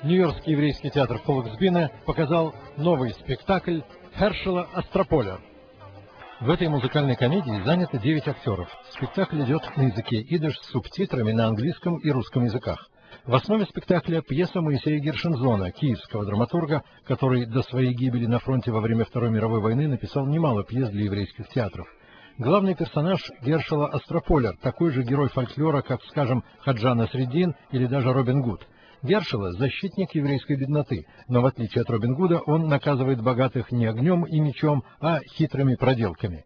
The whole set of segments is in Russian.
Нью-Йоркский еврейский театр Фолксбине показал новый спектакль Хершела «Астрополер». В этой музыкальной комедии занято 9 актеров. Спектакль идет на языке идиш с субтитрами на английском и русском языках. В основе спектакля пьеса Моисея Гершензона, киевского драматурга, который до своей гибели на фронте во время Второй мировой войны написал немало пьес для еврейских театров. Главный персонаж Гершела Астрополер, такой же герой фольклора, как, скажем, Хаджа Насреддин или даже Робин Гуд. Гершела – защитник еврейской бедноты, но в отличие от Робин Гуда он наказывает богатых не огнем и мечом, а хитрыми проделками.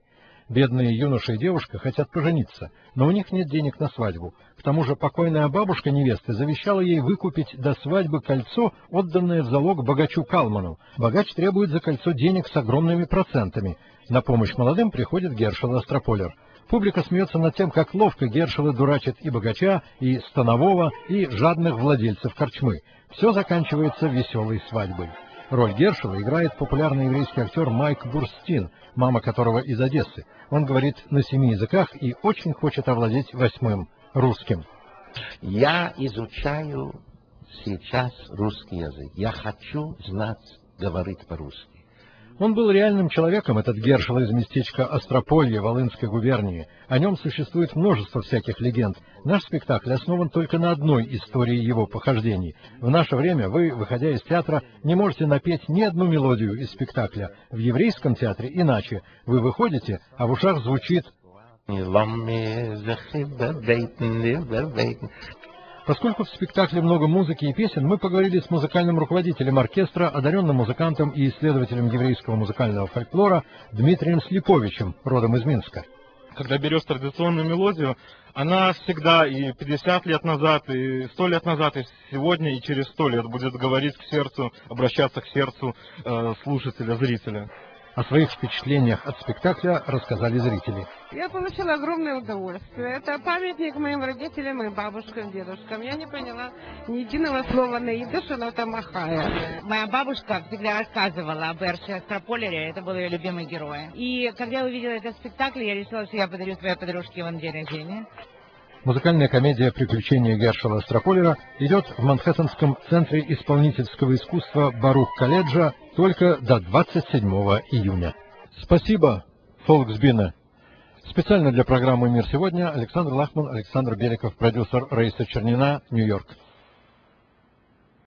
Бедные юноша и девушка хотят пожениться, но у них нет денег на свадьбу. К тому же покойная бабушка невесты завещала ей выкупить до свадьбы кольцо, отданное в залог богачу Калману. Богач требует за кольцо денег с огромными процентами. На помощь молодым приходит Гершел Астрополер. Публика смеется над тем, как ловко Гершела дурачит и богача, и станового, и жадных владельцев корчмы. Все заканчивается веселой свадьбой. Роль Гершела играет популярный еврейский актер Майк Бурстин, мама которого из Одессы. Он говорит на 7 языках и очень хочет овладеть 8-м – русским. Я изучаю сейчас русский язык. Я хочу знать, говорить по-русски. Он был реальным человеком, этот Гершел из местечка Острополье Волынской губернии. О нем существует множество всяких легенд. Наш спектакль основан только на одной истории его похождений. В наше время вы, выходя из театра, не можете напеть ни одну мелодию из спектакля. В еврейском театре иначе. Вы выходите, а в ушах звучит... Поскольку в спектакле много музыки и песен, мы поговорили с музыкальным руководителем оркестра, одаренным музыкантом и исследователем еврейского музыкального фольклора Дмитрием Слиповичем, родом из Минска. Когда берешь традиционную мелодию, она всегда и 50 лет назад, и 100 лет назад, и сегодня, и через 100 лет будет говорить к сердцу, обращаться к сердцу слушателя, зрителя. О своих впечатлениях от спектакля рассказали зрители. Я получила огромное удовольствие. Это памятник моим родителям и бабушкам, дедушкам. Я не поняла ни единого слова на идыше, но там махая. Моя бабушка всегда рассказывала об Гершеле Астрополере, это был ее любимый герой. И когда я увидела этот спектакль, я решила, что я подарю своей подружке его на день рождения. Музыкальная комедия «Приключения Гершела Астрополера» идет в Манхэттенском центре исполнительского искусства Барух-колледжа только до 27 июня. Спасибо, Фолксбине. Специально для программы «Мир сегодня» Александр Лахман, Александр Беликов, продюсер Раиса Чернина, Нью-Йорк.